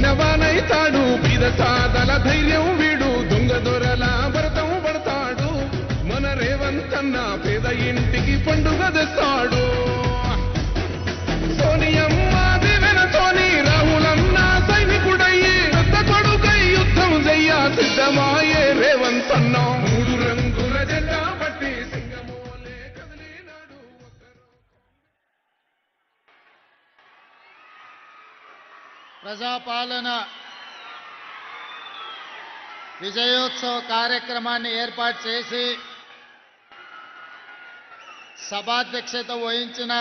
పడిన వానైతాడు పిద సాదల ధైర్యం వీడు దొంగ దొరల భరతం పడతాడు మన రేవంతన్న పేద ఇంటికి పండుగ తెస్తాడు సోనియమ్మ దివెనతోని రాహులన్న సైనికుడయ్యి పెద్ద కొడుకై యుద్ధం చెయ్య సిద్ధమాయే రేవంతన్న మూడు రంగుల జెండా పట్టి సింగమోలే కదిలినాడు ప్రజాపాలన విజయోత్సవ కార్యక్రమాన్ని ఏర్పాటు చేసి సభాధ్యక్షత వహించిన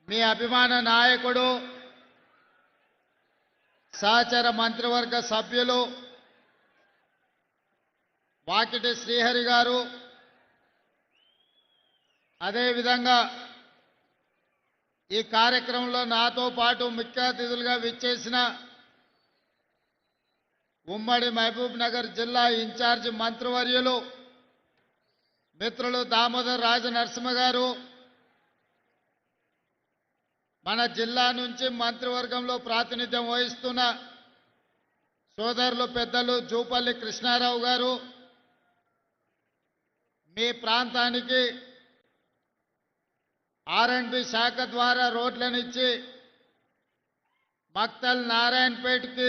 మీ అభిమాన నాయకుడు సహచర మంత్రివర్గ సభ్యులు వాకిటి శ్రీహరి గారు, అదేవిధంగా ఈ కార్యక్రమంలో నాతో పాటు ముఖ్య అతిథులుగా విచ్చేసిన ఉమ్మడి మహబూబ్ నగర్ జిల్లా ఇన్ఛార్జి మంత్రివర్యులు మిత్రులు దామోదర్ రాజనరసింహ గారు, మన జిల్లా నుంచి మంత్రివర్గంలో ప్రాతినిధ్యం వహిస్తున్న సోదరులు పెద్దలు జూపల్లి కృష్ణారావు గారు, మీ ప్రాంతానికి R&B శాఖ ద్వారా రోడ్లనిచ్చి మక్తల్ నారాయణపేటకి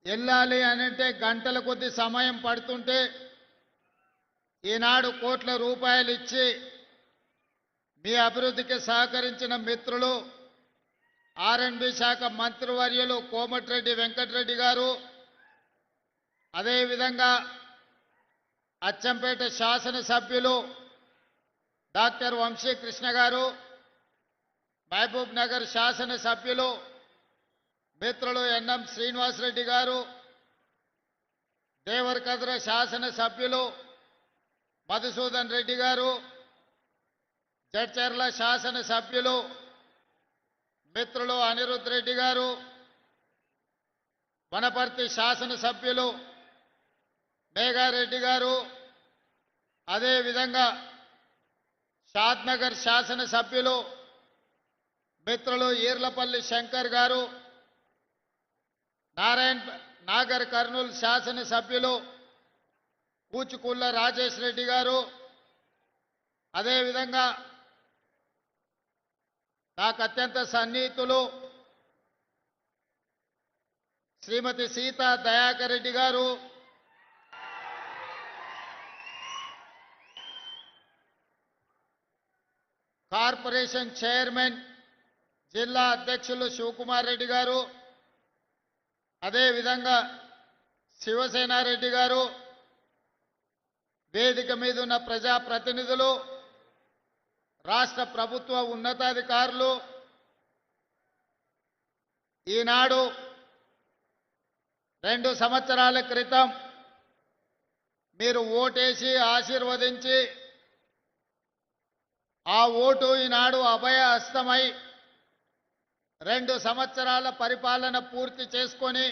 వెళ్ళాలి అనంటే గంటల కొద్ది సమయం పడుతుంటే ఈనాడు కోట్ల రూపాయలు ఇచ్చి మీ అభివృద్ధికి సహకరించిన మిత్రులు R&B శాఖ మంత్రివర్యులు కోమటిరెడ్డి వెంకటరెడ్డి గారు, అదేవిధంగా అచ్చంపేట శాసనసభ్యులు డాక్టర్ వంశీకృష్ణ గారు, మహబూబ్ నగర్ శాసనసభ్యులు మిత్రులు ఎన్ఎం శ్రీనివాసరెడ్డి గారు, దేవరకద్ర శాసనసభ్యులు మధుసూదన్ రెడ్డి గారు, జడ్చర్ల శాసనసభ్యులు మిత్రులు అనిరుద్ రెడ్డి గారు, వనపర్తి శాసనసభ్యులు మేఘారెడ్డి గారు, అదేవిధంగా షాద్నగర్ శాసనసభ్యులు మిత్రులు ఈర్లపల్లి శంకర్ గారు, నాగర్ కర్నూలు శాసనసభ్యులు కూచుకుళ్ళ రాజేష్ రెడ్డి గారు, అదేవిధంగా నాకు అత్యంత సన్నిహితులు శ్రీమతి సీతా దయాకర్ రెడ్డి గారు, కార్పొరేషన్ చైర్మన్ జిల్లా అధ్యక్షులు శివకుమార్ రెడ్డి గారు, అదేవిధంగా శివసేనారెడ్డి గారు, వేదిక మీద ఉన్న ప్రజాప్రతినిధులు, రాష్ట్ర ప్రభుత్వ ఉన్నతాధికారులు, ఈనాడు 2 సంవత్సరాల క్రితం మీరు ఓటేసి ఆశీర్వదించి ఆ ఓటు ఈనాడు అభయ హస్తమై 2 సంవత్సరాల పరిపాలన పూర్తి చేసుకొని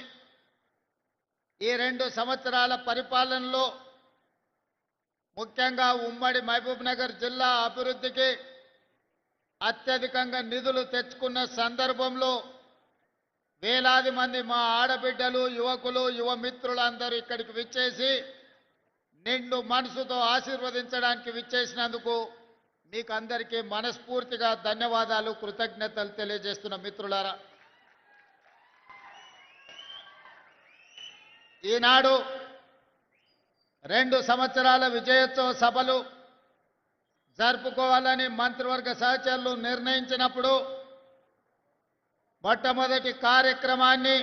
ఈ 2 సంవత్సరాల పరిపాలనలో ముఖ్యంగా ఉమ్మడి మహబూబ్ నగర్ జిల్లా అభివృద్ధికి అత్యధికంగా నిధులు తెచ్చుకున్న సందర్భంలో వేలాది మంది మా ఆడబిడ్డలు, యువకులు, యువ మిత్రులందరూ ఇక్కడికి విచ్చేసి నిండు మనసుతో ఆశీర్వదించడానికి విచ్చేసినందుకు మీకు అందరికీ మనస్ఫూర్తిగా ధన్యవాదాలు, కృతజ్ఞతలు తెలియజేస్తున్న మిత్రులారా, ఈనాడు 2 సంవత్సరాల విజయోత్సవ సభలు జరుపుకోవాలని మంత్రివర్గ సహచరులు నిర్ణయించినప్పుడు మొట్టమొదటి కార్యక్రమాన్ని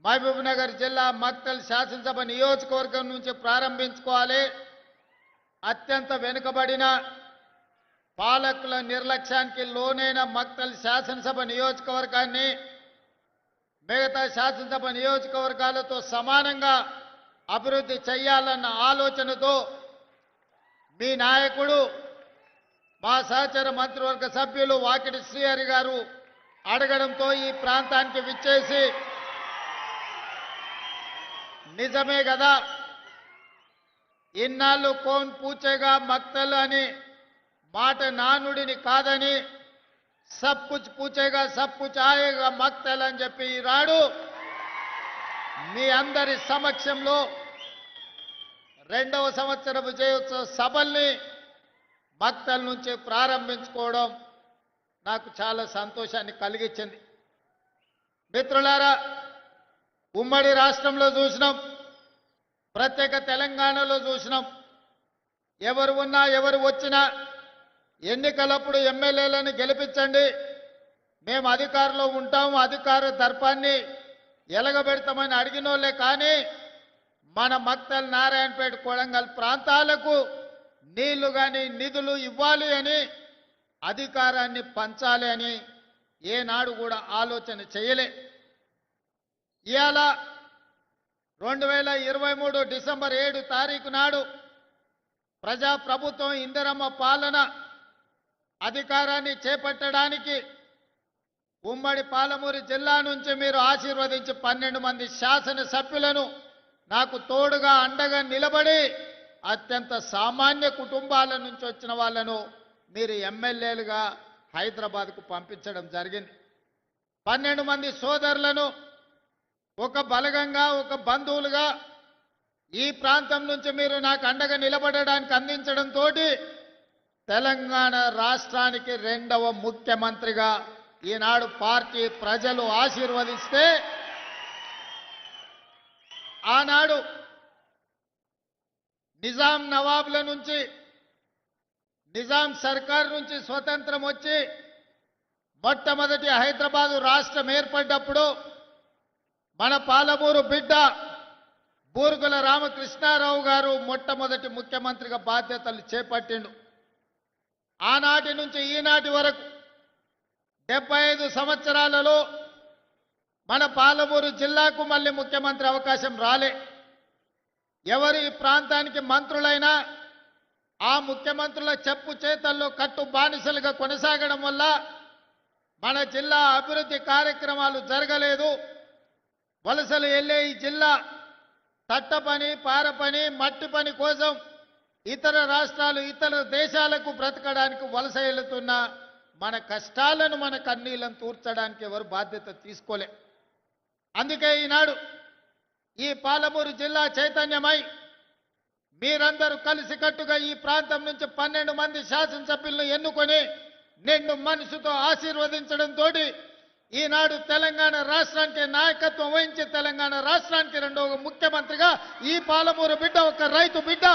మహబూబ్ నగర్ జిల్లా మక్తల్ శాసనసభ నియోజకవర్గం నుంచి ప్రారంభించుకోవాలి. అత్యంత వెనుకబడిన పాలకుల నిర్లక్ష్యానికి లోనైన మక్తల్ శాసనసభ నియోజకవర్గాన్ని మిగతా శాసనసభ నియోజకవర్గాలతో సమానంగా అభివృద్ధి చేయాలన్న ఆలోచనతో మీ నాయకుడు మా సహచర మంత్రివర్గ సభ్యులు వాకిటి శ్రీహరి గారు అడగడంతో ఈ ప్రాంతానికి విచ్చేసి నిజమే కదా, ఇన్నాళ్ళు కోన్ పూచేగా మక్తల్ అని మాట నానుడిని కాదని సబ్ కుచ్ పూచేగా సబ్ కుచ్ ఆయేగా మక్తల్ అని చెప్పి ఈనాడు మీ అందరి సమక్షంలో 2వ సంవత్సర విజయోత్సవ సభల్ని మక్తల్ నుంచి ప్రారంభించుకోవడం నాకు చాలా సంతోషాన్ని కలిగించింది. మిత్రులారా, ఉమ్మడి రాష్ట్రంలో చూసినాం, ప్రత్యేక తెలంగాణలో చూసినాం. ఎవరు ఉన్నా ఎవరు వచ్చినా ఎన్నికలప్పుడు ఎమ్మెల్యేలను గెలిపించండి, మేము అధికారంలో ఉంటాము, అధికార దర్పాన్ని ఎలగబెడతామని అడిగినోళ్ళే. కానీ మన మక్తల్, నారాయణపేట, కొడంగల్ ప్రాంతాలకు నీళ్లు కానీ నిధులు ఇవ్వాలి అని, అధికారాన్ని పంచాలి అని ఏనాడు కూడా ఆలోచన చేయలే. ఇవాళ 2023 డిసెంబర్ 7 తారీఖు నాడు ప్రజాప్రభుత్వం ఇందిరమ్మ పాలన అధికారాన్ని చేపట్టడానికి ఉమ్మడి పాలమూరు జిల్లా నుంచి మీరు ఆశీర్వదించి 12 మంది శాసనసభ్యులను నాకు తోడుగా అండగా నిలబడి అత్యంత సామాన్య కుటుంబాల నుంచి వచ్చిన వాళ్ళను మీరు ఎమ్మెల్యేలుగా హైదరాబాద్కు పంపించడం జరిగింది. 12 మంది సోదరులను ఒక బలగంగా, ఒక బంధువులుగా ఈ ప్రాంతం నుంచి మీరు నాకు అండగా నిలబడడానికి అందించడంతో తెలంగాణ రాష్ట్రానికి 2వ ముఖ్యమంత్రిగా ఈనాడు పార్టీ ప్రజలు ఆశీర్వదిస్తే, ఆనాడు నిజాం నవాబుల నుంచి, నిజాం సర్కార్ నుంచి స్వతంత్రం వచ్చి మొట్టమొదటి హైదరాబాదు రాష్ట్రం ఏర్పడ్డప్పుడు మన పాలమూరు బిడ్డ బూరుగుల రామకృష్ణారావు గారు మొట్టమొదటి ముఖ్యమంత్రిగా బాధ్యతలు చేపట్టిండు. ఆనాటి నుంచి ఈనాటి వరకు 75 సంవత్సరాలలో మన పాలమూరు జిల్లాకు మళ్ళీ ముఖ్యమంత్రి అవకాశం రాలే. ఎవరు ఈ ప్రాంతానికి మంత్రులైనా ఆ ముఖ్యమంత్రుల చెప్పు చేతల్లో కట్టు బానిసలుగా కొనసాగడం వల్ల మన జిల్లా అభివృద్ధి కార్యక్రమాలు జరగలేదు. వలసలు వెళ్ళే ఈ జిల్లా తట్ట పని, పార పని, మట్టి పని కోసం ఇతర రాష్ట్రాలు, ఇతర దేశాలకు బ్రతకడానికి వలస వెళుతున్న మన కష్టాలను, మన కన్నీళ్లను తూర్చడానికి ఎవరు బాధ్యత తీసుకోలే. అందుకే ఈనాడు ఈ పాలమూరు జిల్లా చైతన్యమై మీరందరూ కలిసికట్టుగా ఈ ప్రాంతం నుంచి 12 మంది శాసనసభ్యులను ఎన్నుకొని నిండు మనసుతో ఆశీర్వదించడంతో ఈనాడు తెలంగాణ రాష్ట్రానికి నాయకత్వం వహించి తెలంగాణ రాష్ట్రానికి 2వ ముఖ్యమంత్రిగా ఈ పాలమూరు బిడ్డ, ఒక రైతు బిడ్డ,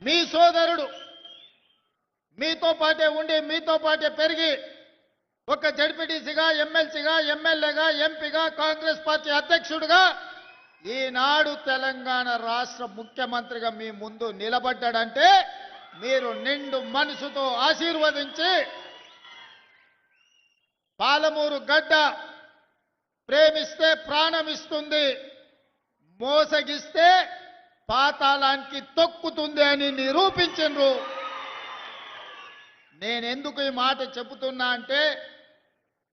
మీ సోదరుడు, మీతో పాటే ఉండి మీతో పాటే పెరిగి ఒక జడ్పీటీసీగా, ఎమ్మెల్సీగా, ఎమ్మెల్యేగా, ఎంపీగా, కాంగ్రెస్ పార్టీ అధ్యక్షుడిగా ఈనాడు తెలంగాణ రాష్ట్ర ముఖ్యమంత్రిగా మీ ముందు నిలబడ్డాడంటే మీరు నిండు మనసుతో ఆశీర్వదించి, పాలమూరు గడ్డ ప్రేమిస్తే ప్రాణం ఇస్తుంది, మోసగిస్తే పాతాళానికి తొక్కుతుంది అని నిరూపించరు. నేనెందుకు ఈ మాట చెబుతున్నా అంటే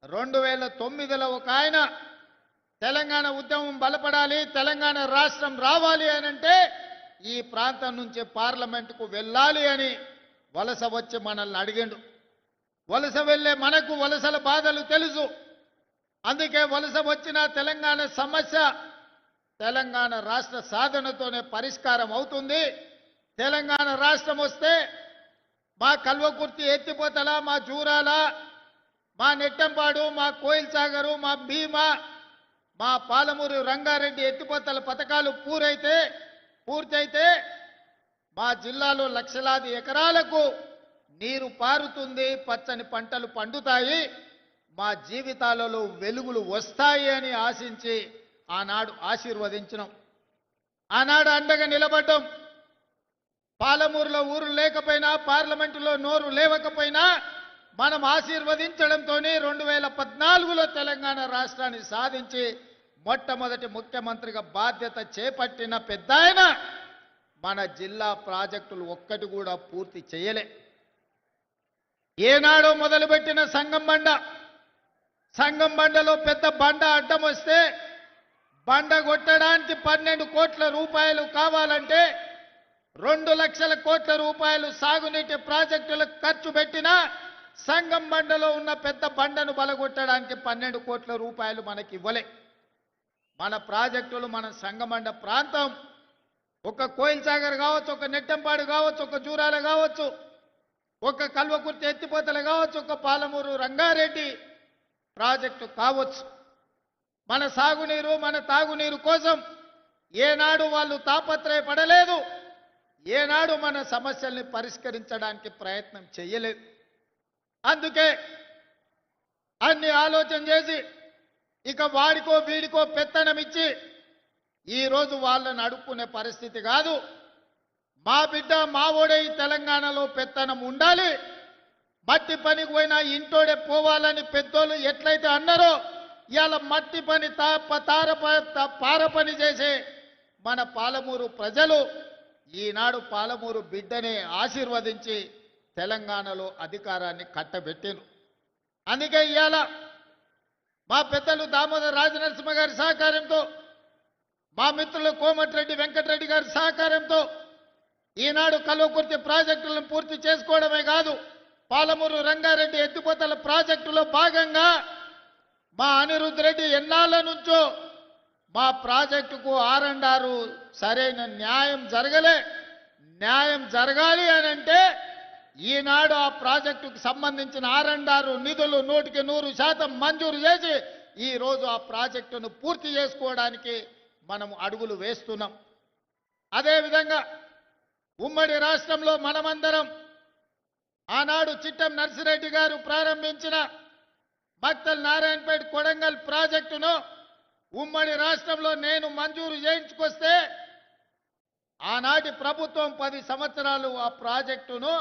2009లో ఒక ఆయన తెలంగాణ ఉద్యమం బలపడాలి, తెలంగాణ రాష్ట్రం రావాలి అని అంటే ఈ ప్రాంతం నుంచి పార్లమెంటుకు వెళ్ళాలి అని వలస వచ్చి మనల్ని అడిగిండు. వలస వెళ్ళే మనకు వలసల బాధలు తెలుసు. అందుకే వలస వచ్చిన తెలంగాణ సమస్య తెలంగాణ రాష్ట్ర సాధనతోనే పరిష్కారం అవుతుంది. తెలంగాణ రాష్ట్రం వస్తే మా కల్వకుర్తి, ఎత్తిపోతల, మా జూరాల, మా నెట్టంపాడు, మా కోయిల్ సాగరు, మా భీమా, మా పాలమూరు రంగారెడ్డి ఎత్తిపోతల పథకాలు పూర్తయితే మా జిల్లాలో లక్షలాది ఎకరాలకు నీరు పారుతుంది, పచ్చని పంటలు పండుతాయి, మా జీవితాలలో వెలుగులు వస్తాయి అని ఆశించి ఆనాడు ఆశీర్వదించినాం. ఆనాడు అండగా నిలబడ్డాం. పాలమూరులో ఊరు లేకపోయినా, పార్లమెంటులో నోరు లేవకపోయినా మనం ఆశీర్వదించడంతో 2014లో తెలంగాణ రాష్ట్రాన్ని సాధించి మొట్టమొదటి ముఖ్యమంత్రిగా బాధ్యత చేపట్టిన పెద్దాయన మన జిల్లా ప్రాజెక్టులు ఒక్కటి కూడా పూర్తి చేయలే. ఏనాడో మొదలుపెట్టిన సంగం బండలో పెద్ద బండ అడ్డం వస్తే బండ కొట్టడానికి 12 కోట్ల రూపాయలు కావాలంటే 2 లక్షల కోట్ల రూపాయలు సాగునీటి ప్రాజెక్టులకు ఖర్చు పెట్టినా సంగం బండలో ఉన్న పెద్ద బండను బలగొట్టడానికి 12 కోట్ల రూపాయలు మనకి ఇవ్వలే. మన ప్రాజెక్టులు మన సంగమండ ప్రాంతం ఒక కోయిల్ సాగర్ కావచ్చు, ఒక నెట్టంపాడు కావచ్చు, ఒక జూరాల కావచ్చు, ఒక కల్వకుర్తి ఎత్తిపోతలు కావచ్చు, ఒక పాలమూరు రంగారెడ్డి ప్రాజెక్టు కావచ్చు. మన సాగునీరు మన తాగునీరు కోసం ఏనాడు వాళ్ళు తాపత్రయపడలేదు, ఏనాడు మన సమస్యల్ని పరిష్కరించడానికి ప్రయత్నం చేయలేదు. అందుకే అన్ని ఆలోచన చేసి ఇక వాడికో వీడికో పెత్తనం ఇచ్చి ఈరోజు వాళ్ళని అడుక్కునే పరిస్థితి కాదు. మా బిడ్డ మా ఓడే ఈ తెలంగాణలో పెత్తనం ఉండాలి, మట్టి పనికి పోయినా ఇంటోడే పోవాలని పెద్దోళ్ళు ఎట్లయితే అన్నారో ఇవాళ మట్టి పని పార పని చేసే మన పాలమూరు ప్రజలు ఈనాడు పాలమూరు బిడ్డనే ఆశీర్వదించి తెలంగాణలో అధికారాన్ని కట్టబెట్టారు. అందుకే ఇవాళ మా పెద్దలు దామోదర్ రాజనరసింహ గారి సహకారంతో, మా మిత్రులు కోమటిరెడ్డి వెంకటరెడ్డి గారి సహకారంతో ఈనాడు కల్వకుర్తి ప్రాజెక్టులను పూర్తి చేసుకోవడమే కాదు, పాలమూరు రంగారెడ్డి ఎత్తిపోతల ప్రాజెక్టులో భాగంగా మా అనిరుద్ధ్ రెడ్డి ఎన్నాళ్ళ నుంచో మా ప్రాజెక్టుకు ఆర్&ఆర్ సరైన న్యాయం జరగలే. న్యాయం జరగాలి అని అంటే ఈనాడు ఆ ప్రాజెక్టుకు సంబంధించిన ఆర్&ఆర్ నిధులు 100% మంజూరు చేసి ఈరోజు ఆ ప్రాజెక్టును పూర్తి చేసుకోవడానికి మనం అడుగులు వేస్తున్నాం. అదేవిధంగా ఉమ్మడి రాష్ట్రంలో మనమందరం ఆనాడు చిట్టం నర్సిరెడ్డి గారు ప్రారంభించిన మక్తల్ నారాయణపేట కొడంగల్ ప్రాజెక్టును ఉమ్మడి రాష్ట్రంలో నేను మంజూరు చేయించుకొస్తే ఆనాటి ప్రభుత్వం 10 సంవత్సరాలు ఆ ప్రాజెక్టును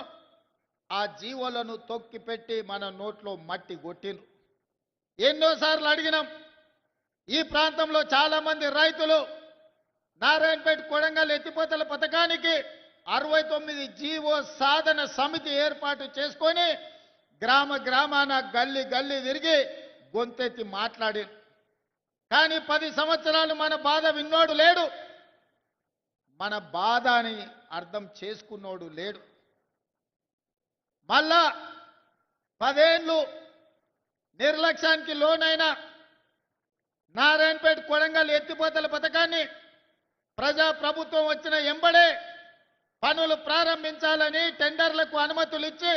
ఆ జీవోలను తొక్కిపెట్టి మన నోట్లో మట్టి కొట్టిండ్రు. ఎన్నోసార్లు అడిగినాం. ఈ ప్రాంతంలో చాలా మంది రైతులు నారాయణపేట కొడంగల్ ఎత్తిపోతల పథకానికి 69 జీవో సాధన సమితి ఏర్పాటు చేసుకొని గ్రామాన గల్లీ తిరిగి గొంతెత్తి మాట్లాడి, కానీ 10 సంవత్సరాలు మన బాధ విన్నోడు లేడు, మన బాధని అర్థం చేసుకున్నోడు లేడు. మళ్ళా 10 ఏళ్ళు నిర్లక్ష్యానికి లోనైన నారాయణపేట కొడంగల్ ఎత్తిపోతల పథకాన్ని ప్రజా ప్రభుత్వం వచ్చిన ఎంబడే పనులు ప్రారంభించాలని టెండర్లకు అనుమతులు ఇచ్చి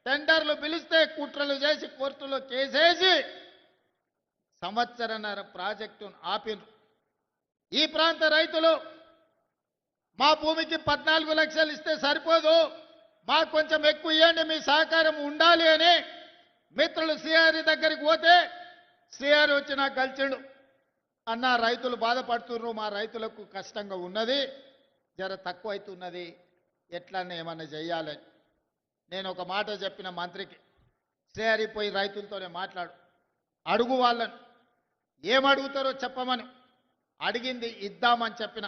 టెండర్లు పిలిస్తే కుట్రలు చేసి కోర్టులో కేసేసి సంవత్సరన్నర ప్రాజెక్టును ఆపిను. ఈ ప్రాంత రైతులు మా భూమికి 14 లక్షలు ఇస్తే సరిపోదు, మాకు కొంచెం ఎక్కువ ఇవ్వండి, మీ సహకారం ఉండాలి అని మిత్రులు సిఆర్ దగ్గరికి పోతే సిఆర్ వచ్చి నాకు కలిసిండు. అన్న రైతులు బాధపడుతున్నారు, మా రైతులకు కష్టంగా ఉన్నది, జర తక్కువ అవుతున్నది, ఎట్లన్నా ఏమన్నా చెయ్యాలని. నేను ఒక మాట చెప్పిన మంత్రికి, సిఆర్ పోయి రైతులతోనే మాట్లాడు, అడుగు వాళ్ళని, ఏమడుగుతారో చెప్పమని. అడిగింది ఇద్దామని చెప్పిన.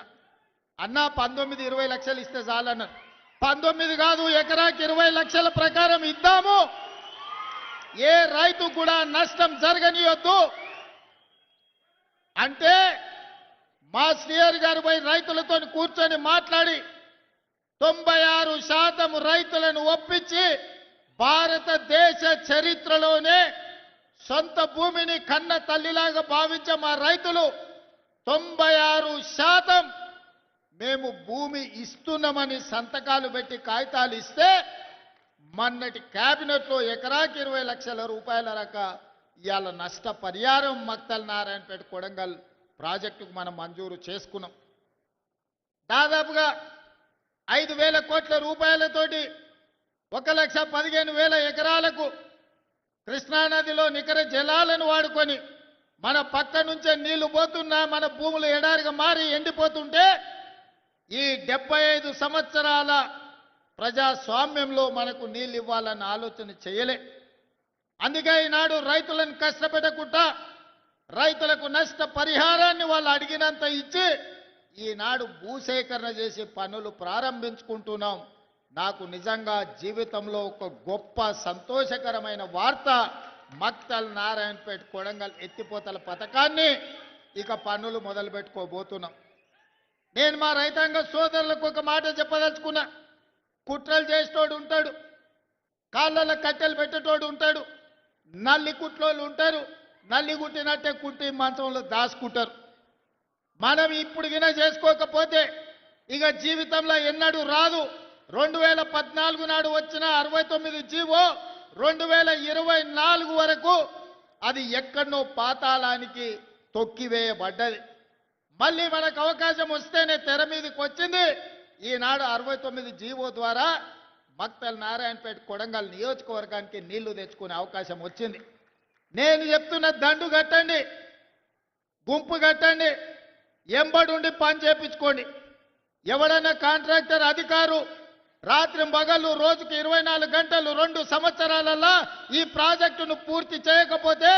అన్న 19-20 లక్షలు ఇస్తే చాలన్నారు. 19 కాదు, ఎకరాకి 20 లక్షల ప్రకారం ఇద్దాము, ఏ రైతు కూడా నష్టం జరగనియొద్దు అంటే మా శ్రీహరి గారు పోయి రైతులతో కూర్చొని మాట్లాడి 96% రైతులను ఒప్పించి భారతదేశ చరిత్రలోనే సొంత భూమిని కన్న తల్లిలాగా భావించే మా రైతులు 96% మేము భూమి ఇస్తున్నామని సంతకాలు పెట్టి కాగితాలు ఇస్తే మొన్నటి కేబినెట్లో ఎకరాకి 20 లక్షల రూపాయల ఇవాళ నష్టపరిహారం మక్తల్ నారాయణపేట కొడంగల్ ప్రాజెక్టుకు మనం మంజూరు చేసుకున్నాం. దాదాపుగా 5,000 కోట్ల రూపాయలతోటి 1,15,000 ఎకరాలకు కృష్ణానదిలో నికర జలాలను వాడుకొని మన పక్క నుంచే నీళ్లు పోతున్నా మన భూములు ఎడారిగా మారి ఎండిపోతుంటే ఈ 75 సంవత్సరాల ప్రజాస్వామ్యంలో మనకు నీళ్ళు ఇవ్వాలన్న ఆలోచన చేయలే. అందుకే ఈనాడు రైతులను కష్టపెట్టకుండా రైతులకు నష్ట పరిహారాన్ని వాళ్ళు అడిగినంత ఇచ్చి ఈనాడు భూసేకరణ చేసి పనులు ప్రారంభించుకుంటున్నాం. నాకు నిజంగా జీవితంలో ఒక గొప్ప సంతోషకరమైన వార్త, మక్తల్ నారాయణపేట కొడంగల్ ఎత్తిపోతల పథకాన్ని ఇక పనులు మొదలు పెట్టుకోబోతున్నాం. నేను మా రైతాంగ సోదరులకు ఒక మాట చెప్పదలుచుకున్నా. కుట్రలు చేసేటోడు ఉంటాడు, కాళ్ళలో కట్టెలు పెట్టేటోడు ఉంటాడు, నల్లి కుట్లోళ్ళు ఉంటారు, నల్లి కుట్టినట్టే కుట్టి మంచంలో దాచుకుంటారు. మనం ఇప్పుడు గిన చేసుకోకపోతే ఇక జీవితంలో ఎన్నడూ రాదు. 2014 నాడు వచ్చిన 69 జీవో 2024 వరకు అది ఎక్కడనో పాతాళానికి తొక్కివేయబడ్డది. మళ్ళీ మనకు అవకాశం వస్తేనే తెర మీదకి వచ్చింది. ఈనాడు 69 జీవో ద్వారా మక్తల్ నారాయణపేట కొడంగల్ నియోజకవర్గానికి నీళ్లు తెచ్చుకునే అవకాశం వచ్చింది. నేను చెప్తున్న దండు కట్టండి, గుంపు కట్టండి, ఎంబడుండి పని చేపించుకోండి. ఎవడన్నా కాంట్రాక్టర్ అధికారు రాత్రి పగళ్ళు రోజుకి 24 గంటలు 2 సంవత్సరాలలో ఈ ప్రాజెక్టును పూర్తి చేయకపోతే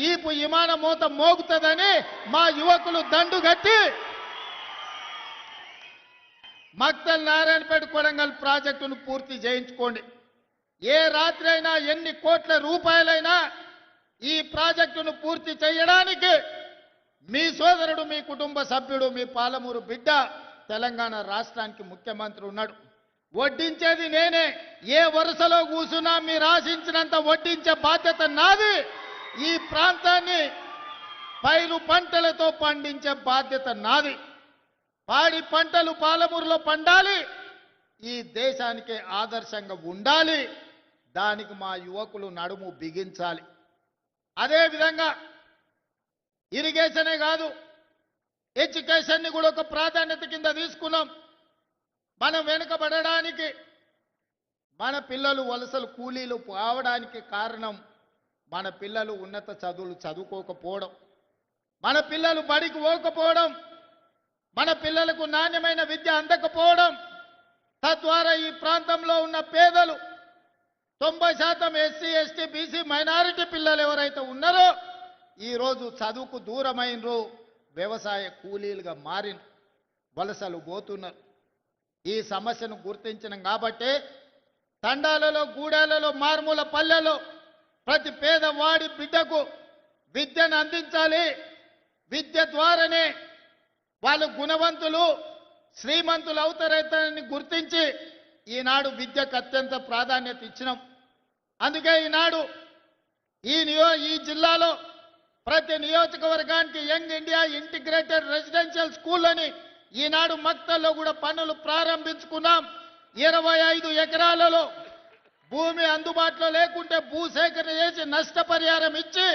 ఈపు విమాన మూత మోగుతుందని మా యువకులు దండు కట్టి మక్తల్ నారాయణపేట కొడంగల్ ప్రాజెక్టును పూర్తి చేయించుకోండి. ఏ రాత్రి అయినా ఎన్ని కోట్ల రూపాయలైనా ఈ ప్రాజెక్టును పూర్తి చేయడానికి మీ సోదరుడు, మీ కుటుంబ సభ్యుడు, మీ పాలమూరు బిడ్డ తెలంగాణ రాష్ట్రానికి ముఖ్యమంత్రి ఉన్నాడు. వడ్డించేది నేనే. ఏ వరుసలో కూసున్నా మీరు ఆశించినంత వడ్డించే బాధ్యత నాది. ఈ ప్రాంతాన్ని పైరు పంటలతో పండించే బాధ్యత నాది. పాడి పంటలు పాలమూరులో పండాలి, ఈ దేశానికి ఆదర్శంగా ఉండాలి. దానికి మా యువకులు నడుము బిగించాలి. అదేవిధంగా ఇరిగేషనే కాదు, ఎడ్యుకేషన్ని కూడా ఒక ప్రాధాన్యత కింద తీసుకున్నాం. మనం వెనుకబడడానికి, మన పిల్లలు వలసలు కూలీలు పోవడానికి కారణం మన పిల్లలు ఉన్నత చదువులు చదువుకోకపోవడం, మన పిల్లలు బడికి పోకపోవడం, మన పిల్లలకు నాణ్యమైన విద్య అందకపోవడం. తద్వారా ఈ ప్రాంతంలో ఉన్న పేదలు 90% ఎస్సీ, ఎస్టీ, బీసీ, మైనారిటీ పిల్లలు ఎవరైతే ఉన్నారో ఈరోజు చదువుకు దూరమైనరు, వ్యవసాయ కూలీలుగా మారిన, వలసలు పోతున్నారు. ఈ సమస్యను గుర్తించినాం కాబట్టి తండాలలో, గూడాలలో, మారుమూల పల్లెలో ప్రతి పేదవాడి బిడ్డకు విద్యను అందించాలి. విద్య ద్వారానే వాళ్ళు గుణవంతులు, శ్రీమంతులు అవుతారని గుర్తించి ఈనాడు విద్యకు అత్యంత ప్రాధాన్యత ఇచ్చినాం. అందుకే ఈనాడు ఈ జిల్లాలో ప్రతి నియోజకవర్గానికి young India integrated residential school అని ఈనాడు మక్తల్లో కూడా పనులు ప్రారంభించుకున్నాం. 25 ఎకరాలలో భూమి అందుబాటులో లేకుంటే భూసేకరణ చేసి నష్టపరిహారం ఇచ్చి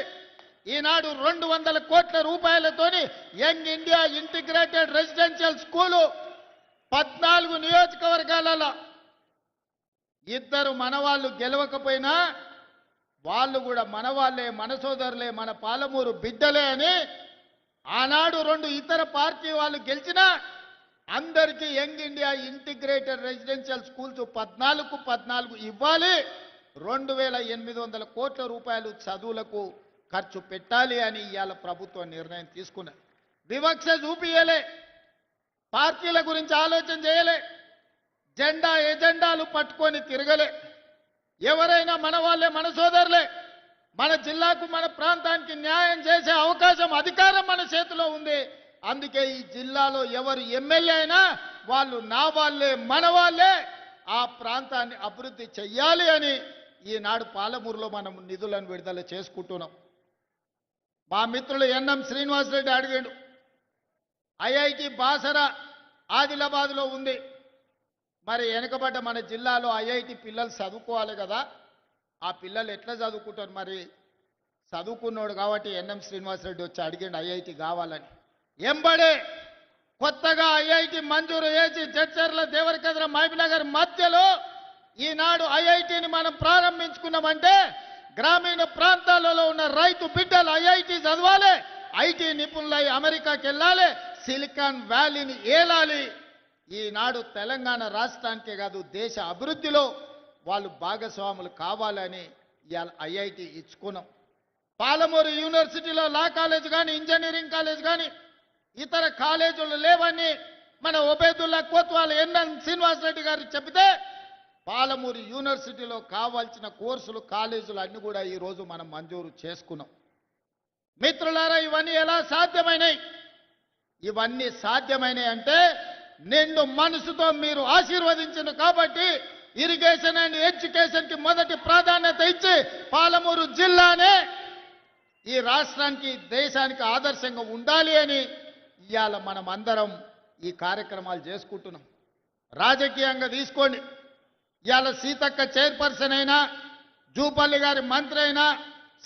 ఈనాడు 200 కోట్ల రూపాయలతోని young India integrated residential school 14 నియోజకవర్గాలలో. ఇద్దరు మనవాళ్ళు గెలవకపోయినా వాళ్ళు కూడా మనవాళ్లే, మన సోదరులే, మన పాలమూరు బిడ్డలే అని ఆనాడు 2 ఇతర పార్టీ వాళ్ళు గెలిచినా అందరికీ young India integrated residential schools 14 ఇవ్వాలి. 2800 కోట్ల రూపాయలు చదువులకు ఖర్చు పెట్టాలి అని ఇవాళ ప్రభుత్వం నిర్ణయం తీసుకున్నది. వివక్ష చూపియలే, పార్టీల గురించి ఆలోచన చేయలే, ఎజెండాలు పట్టుకొని తిరగలే. ఎవరైనా మన వాళ్ళే, మన సోదరులే. మన జిల్లాకు, మన ప్రాంతానికి న్యాయం చేసే అవకాశం, అధికారం మన చేతిలో ఉంది. అందుకే ఈ జిల్లాలో ఎవరు ఎమ్మెల్యే అయినా వాళ్ళు నా వాళ్ళే, మన వాళ్ళే. ఆ ప్రాంతాన్ని అభివృద్ధి చెయ్యాలి అని ఈనాడు పాలమూరులో మనం నిధులను విడుదల చేసుకుంటున్నాం. మా మిత్రులు ఎన్ఎం శ్రీనివాసరెడ్డి అడిగాడు, ఐఐటి బాసరా ఆదిలాబాద్లో ఉంది. మరి వెనుకబడ్డ మన జిల్లాలో ఐఐటి పిల్లలు చదువుకోవాలి కదా, ఆ పిల్లలు ఎట్లా చదువుకుంటారు? మరి చదువుకున్నాడు కాబట్టి ఎన్ఎం శ్రీనివాసరెడ్డి వచ్చి అడిగాడు ఐఐటి కావాలని. ఎంబడే కొత్తగా ఐఐటి మంజూరు చేసి జడ్చర్ల, దేవరకద్ర, మహబూబ్నగర్ మధ్యలో ఈనాడు ఐఐటిని మనం ప్రారంభించుకున్నామంటే గ్రామీణ ప్రాంతాలలో ఉన్న రైతు బిడ్డలు ఐఐటి చదవాలి, ఐటీ నిపుణులై అమెరికాకి వెళ్ళాలి, సిలికాన్ వ్యాలీని ఏలాలి. ఈనాడు తెలంగాణ రాష్ట్రానికే కాదు దేశ అభివృద్ధిలో వాళ్ళు భాగస్వాములు కావాలని ఇవాళ ఐఐటి ఇచ్చుకున్నాం. పాలమూరు యూనివర్సిటీలో లా కాలేజ్ కానీ, ఇంజనీరింగ్ కాలేజ్ కానీ, ఇతర కాలేజీలు లేవని మన ఒబేదుల్లా కోత్వాల్ ఎన్ఎన్ శ్రీనివాసరెడ్డి గారు చెబితే పాలమూరు యూనివర్సిటీలో కావాల్సిన కోర్సులు, కాలేజీలు అన్ని కూడా ఈరోజు మనం మంజూరు చేసుకున్నాం. మిత్రులారా, ఇవన్నీ ఎలా సాధ్యమైనాయి? ఇవన్నీ సాధ్యమైనాయి అంటే నిండు మనసుతో మీరు ఆశీర్వదించిన కాబట్టి ఇరిగేషన్ అండ్ ఎడ్యుకేషన్ కి మొదటి ప్రాధాన్యత ఇచ్చి పాలమూరు జిల్లానే ఈ రాష్ట్రానికి దేశానికి ఆదర్శంగా ఉండాలి అని ఇవాళ మనం అందరం ఈ కార్యక్రమాలు చేసుకుంటున్నాం. రాజకీయంగా తీసుకోండి, ఇవాళ సీతక్క చైర్పర్సన్ అయినా, జూపల్లి గారి మంత్రి అయినా,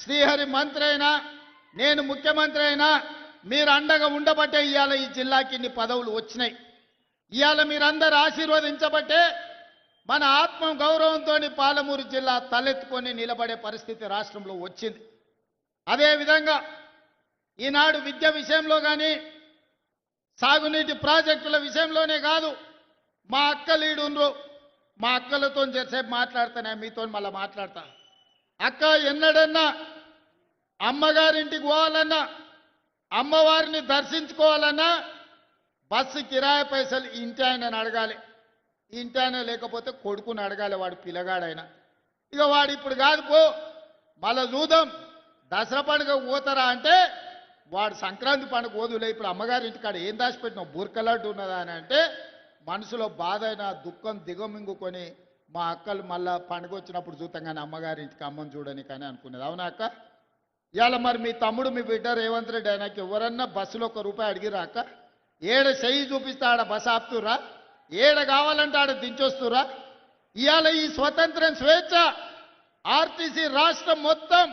శ్రీహరి మంత్రి అయినా, నేను ముఖ్యమంత్రి అయినా మీరు అండగా ఉండబట్టే ఇవాళ ఈ జిల్లాకి ఇన్ని పదవులు వచ్చినాయి. ఇవాళ మీరందరూ ఆశీర్వదించబట్టే మన ఆత్మ గౌరవంతో పాలమూరు జిల్లా తలెత్తుకొని నిలబడే పరిస్థితి రాష్ట్రంలో వచ్చింది. అదేవిధంగా ఈనాడు విద్య విషయంలో కానీ, సాగునీటి ప్రాజెక్టుల విషయంలోనే కాదు, మా అక్క లీడుండ్రు, మా అక్కలతో చేసేపు మాట్లాడుతానే, మీతో మళ్ళీ మాట్లాడతా. అక్క ఎన్నడన్నా అమ్మగారింటికి పోవాలన్నా, అమ్మవారిని దర్శించుకోవాలన్నా బస్సు కిరాయి పైసలు ఇంటి ఆయనని అడగాలి. ఇంటి ఆయన లేకపోతే కొడుకుని అడగాలి, వాడు పిల్లగాడైనా. ఇక వాడు ఇప్పుడు కాదు పో, మళ్ళా చూద్దాం దసరా పండుగ పోతారా అంటే వాడు సంక్రాంతి పండుగ పోదులే, ఇప్పుడు అమ్మగారి ఇంటికాడ ఏం దాచిపెట్టినావు బుర్కలాంటి ఉన్నదా అని అంటే మనసులో బాధ అయినా దుఃఖం దిగమింగుకొని మా అక్కలు మళ్ళా పండుగ వచ్చినప్పుడు చూద్దాం కానీ అమ్మగారి ఇంటికి అమ్మని చూడని కానీ అనుకునేది. అవునా అక్క? ఇవాళ మరి మీ తమ్ముడు మీ బిడ్డ రేవంత్ రెడ్డి ఆయనకి ఎవరన్నా బస్సులో ₹1 అడిగిరాక ఏడ చెయ్యి చూపిస్తే ఆడ బస్సు ఆపుతురా, ఏడ కావాలంటే ఆడ దించొస్తురా. ఇవాళ ఈ స్వతంత్రం స్వేచ్ఛ ఆర్టీసీ రాష్ట్రం మొత్తం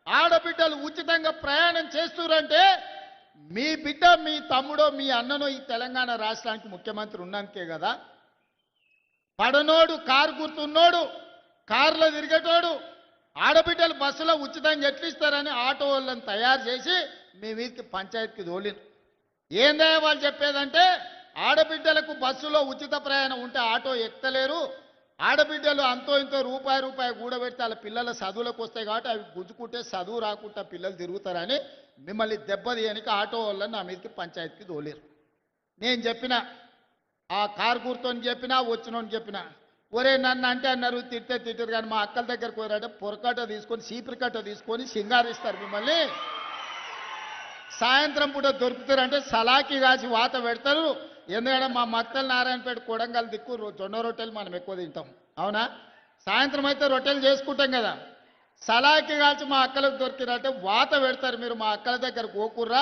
ఆడబిడ్డలు ఉచితంగా ప్రయాణం చేస్తురంటే మీ బిడ్డ, మీ తమ్ముడో, మీ అన్ననో ఈ తెలంగాణ రాష్ట్రానికి ముఖ్యమంత్రి ఉన్నందుకే కదా. పడనోడు, కారు గుర్తున్నోడు, కారులో తిరిగేటోడు ఆడబిడ్డలు బస్సులో ఉచితంగా ఎట్లు ఇస్తారని ఆటో వాళ్ళని తయారు చేసి మీ వీరికి పంచాయతీకి తోలిరు. ఏందే వాళ్ళు చెప్పేదంటే ఆడబిడ్డలకు బస్సులో ఉచిత ప్రయాణం ఉంటే ఆటో ఎక్కలేరు, ఆడబిడ్డలు అంతో ఇంతో రూపాయి కూడబెడితే వాళ్ళ పిల్లల చదువులకు వస్తాయి కాబట్టి అవి గుంజుకుంటే చదువు రాకుండా పిల్లలు తిరుగుతారని మిమ్మల్ని దెబ్బతీయనికి ఆటో వాళ్ళని నా మీదకి పంచాయతీకి తోలేరు. నేను చెప్పిన ఆ కారు గుర్తోని చెప్పినా, వచ్చినోని చెప్పినా, ఒరే నన్ను అంటే అన్నారు, తిట్టే తిట్టారు కానీ మా అక్కల దగ్గరకు పోయారంటే పొరకట్ట తీసుకొని, సీపురికట్ట తీసుకొని సింగారిస్తారు మిమ్మల్ని. సాయంత్రం పూట దొరుకుతారంటే సలాకి కాసి వాత పెడతారు. ఎందుకంటే మా మక్తల్ నారాయణపేట కొడంగల్ దిక్కు జొన్న రొట్టెలు మనం ఎక్కువ తింటాం. అవునా? సాయంత్రం అయితే రొట్టెలు చేసుకుంటాం కదా, సలాకి కాల్చి మా అక్కలకు దొరికిరంటే వాత పెడతారు. మీరు మా అక్కల దగ్గర పోకుర్రా,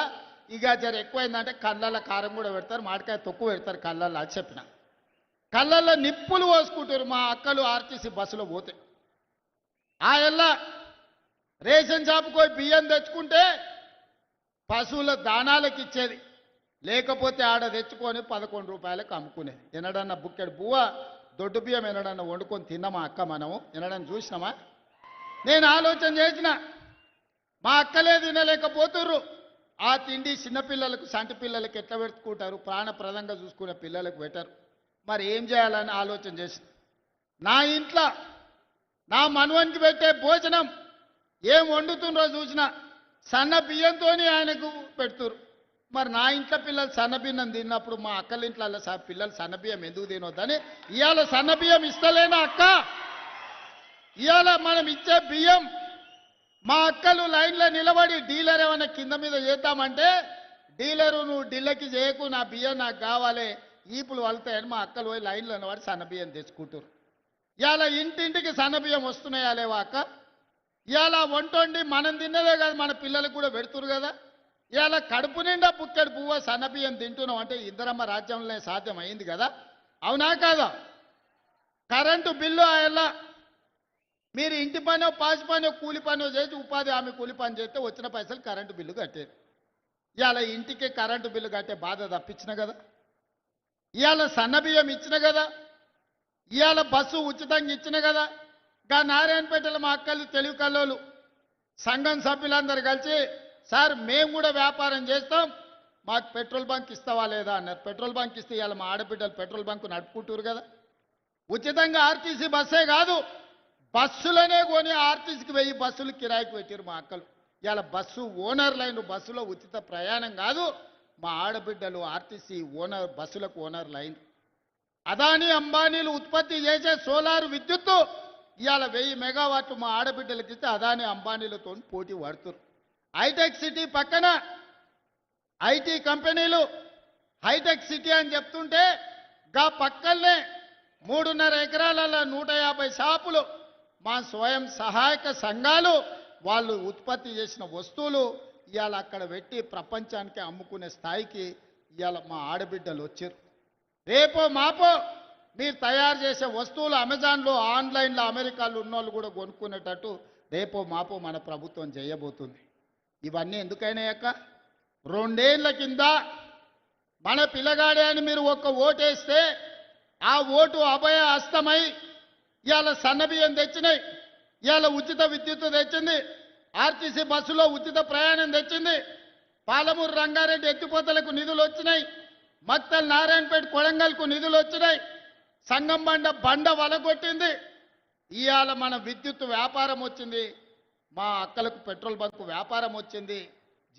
ఇక జర ఎక్కువైందంటే కళ్ళల్లో కారం కూడా పెడతారు, మామిడికాయ తొక్కు పెడతారు కళ్ళల్లో. అది చెప్పిన కళ్ళల్లో నిప్పులు పోసుకుంటారు మా అక్కలు ఆర్టీసీ బస్సులో పోతే. ఆ ఎల్లా రేషన్ షాపుకి పోయి బియ్యం తెచ్చుకుంటే పశువుల దానాలకు ఇచ్చేది, లేకపోతే ఆడ తెచ్చుకొని ₹11 అమ్ముకునేది. ఎన్నడన్నా బుక్కెడు బువ్వ దొడ్డు బియ్యం ఎన్నడన్నా వండుకొని తిన్నామా అక్క మనము? ఎన్నడన్నా చూసినామా? నేను ఆలోచన చేసిన, మా అక్కలే తినలేకపోతుర్రు, ఆ తిండి చిన్నపిల్లలకు, సంటి పిల్లలకు ఎట్లా పెట్టుకుంటారు, ప్రాణప్రదంగా చూసుకునే పిల్లలకు పెట్టరు. మరి ఏం చేయాలని ఆలోచన చేసిన, నా ఇంట్లో నా మనవనికి పెట్టే భోజనం ఏం వండుతుండ్రో చూసిన సన్న బియ్యంతో ఆయనకు పెడుతురు. మరి నా ఇంట్లో పిల్లలు సన్నబియ్యం తిన్నప్పుడు మా అక్కల ఇంట్లో పిల్లలు సన్నబియ్యం ఎందుకు తినొద్దని ఇవాళ సన్నబియ్యం ఇస్తలేనా అక్క? ఇవాళ మనం ఇచ్చే బియ్యం మా అక్కలు లైన్లో నిలబడి డీలర్ ఏమైనా కింద మీద చేద్దామంటే, డీలరు నువ్వు ఢిల్లీకి చేయకు, నా బియ్యం నాకు కావాలి, ఈపులు వలుతాయని మా అక్కలు పోయి లైన్లో నిలబడి సన్నబియ్యం తెచ్చుకుంటారు. ఇవాళ ఇంటింటికి సన్నబియ్యం వస్తున్నాయా లేవా అక్క? ఇవాళ వంటొండి మనం తిన్నదే కాదు మన పిల్లలకు కూడా పెడుతురు కదా. ఇవాళ కడుపు నిండా బుక్కెడు పువ్వ సన్నబియ్యం తింటున్నాం అంటే ఇందిరమ్మ రాజ్యంలోనే సాధ్యం అయింది కదా. అవునా కాదా? కరెంటు బిల్లు అలా మీరు ఇంటి పనో, పాసి పనో, కూలి పనో చేసి ఉపాధి హామీ కూలి పని చేస్తే వచ్చిన పైసలు కరెంటు బిల్లు కట్టేది. ఇవాళ ఇంటికి కరెంటు బిల్లు కట్టే బాధ తప్పించిన కదా, ఇవాళ సన్నబియ్యం ఇచ్చిన కదా, ఇవాళ బస్సు ఉచితంగా ఇచ్చిన కదా. గా నారాయణపేటలో మా అక్కలు తెలివి కల్లోలు సంఘం సభ్యులందరూ కలిసి, సార్ మేము కూడా వ్యాపారం చేస్తాం, మాకు పెట్రోల్ బంక్ ఇస్తావా లేదా అన్నారు. పెట్రోల్ బంక్ ఇస్తే ఇవాళ మా ఆడబిడ్డలు పెట్రోల్ బంకు నడుపుకుంటారు కదా. ఉచితంగా ఆర్టీసీ బస్సే కాదు, బస్సులనే కొని ఆర్టీసీకి 1000 బస్సులు కిరాయికి పెట్టారు మా అక్కలు. ఇవాళ బస్సు ఓనర్లైన బస్సులో ఉచిత ప్రయాణం కాదు, మా ఆడబిడ్డలు ఆర్టీసీ ఓనర్ బస్సులకు ఓనర్లైన. అదానీ అంబానీలు ఉత్పత్తి చేసే సోలార్ విద్యుత్తు ఇవాళ 1000 మెగావాట్లు మా ఆడబిడ్డలకి ఇస్తే అదానీ అంబానీలతో పోటీ పడుతున్నారు. హైటెక్ సిటీ పక్కన ఐటీ కంపెనీలు హైటెక్ సిటీ అని చెప్తుంటే గా పక్కనే 3.5 ఎకరాలలో 150 షాపులు మా స్వయం సహాయక సంఘాలు వాళ్ళు ఉత్పత్తి చేసిన వస్తువులు ఇవాళ అక్కడ పెట్టి ప్రపంచానికి అమ్ముకునే స్థాయికి ఇవాళ మా ఆడబిడ్డలు వచ్చారు. రేపో మాపో మీరు తయారు చేసే వస్తువులు అమెజాన్లో ఆన్లైన్లో అమెరికాలో ఉన్నోళ్ళు కూడా కొనుక్కునేటట్టు రేపో మాపో మన ప్రభుత్వం చేయబోతుంది. ఇవన్నీ ఎందుకైనా అక్క 2 ఏళ్ల కింద మన పిల్లగాడే అని మీరు ఒక్క ఓటేస్తే ఆ ఓటు అభయ హస్తమై ఇవాళ సన్నబియ్యం తెచ్చినాయి, ఇవాళ ఉచిత విద్యుత్ తెచ్చింది, ఆర్టీసీ బస్సులో ఉచిత ప్రయాణం తెచ్చింది, పాలమూరు రంగారెడ్డి ఎత్తిపోతలకు నిధులు వచ్చినాయి, మక్తల్ నారాయణపేట కొడంగల్కు నిధులు వచ్చినాయి, సంగం బండ వలగొట్టింది. ఇవాళ మన విద్యుత్ వ్యాపారం వచ్చింది, మా అక్కలకు పెట్రోల్ బంకు వ్యాపారం వచ్చింది.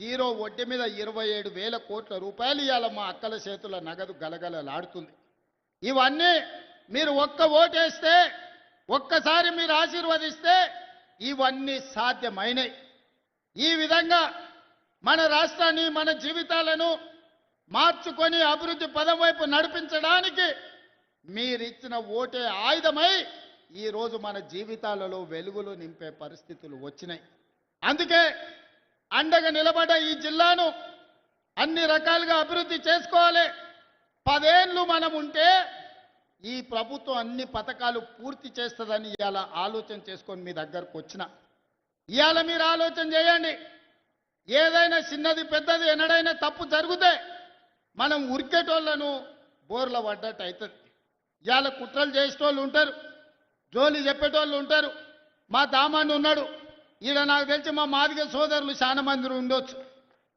జీరో వడ్డీ మీద 27,000 కోట్ల రూపాయలు ఇవాళ మా అక్కల చేతుల నగదు గలగలలాడుతుంది. ఇవన్నీ మీరు ఒక్క ఓటేస్తే, ఒక్కసారి మీరు ఆశీర్వదిస్తే ఇవన్నీ సాధ్యమైనవి. ఈ విధంగా మన రాష్ట్రాన్ని, మన జీవితాలను మార్చుకొని అభివృద్ధి పదం వైపు నడిపించడానికి మీరిచ్చిన ఓటే ఆయుధమై ఈరోజు మన జీవితాలలో వెలుగులు నింపే పరిస్థితులు వచ్చినాయి. అందుకే అండగా నిలబడ్డ ఈ జిల్లాను అన్ని రకాలుగా అభివృద్ధి చేసుకోవాలి. 10 ఏళ్ళు మనం ఉంటే ఈ ప్రభుత్వం అన్ని పథకాలు పూర్తి చేస్తుందని ఇవాళ ఆలోచన చేసుకొని మీ దగ్గరకు వచ్చిన. ఇవాళ మీరు ఆలోచన చేయండి. ఏదైనా చిన్నది పెద్దది ఎన్నడైనా తప్పు జరిగితే మనం ఉరికేటోళ్లను బోర్ల పడ్డట్టు అవుతుంది. ఇవాళ కుట్రలు చేసేటోళ్ళు ఉంటారు, జోలి చెప్పేటోళ్ళు ఉంటారు. మా దామాన్ని ఉన్నాడు ఈడ, నాకు తెలిసి మా మాదిగ సోదరులు చాలా మంది ఉండొచ్చు.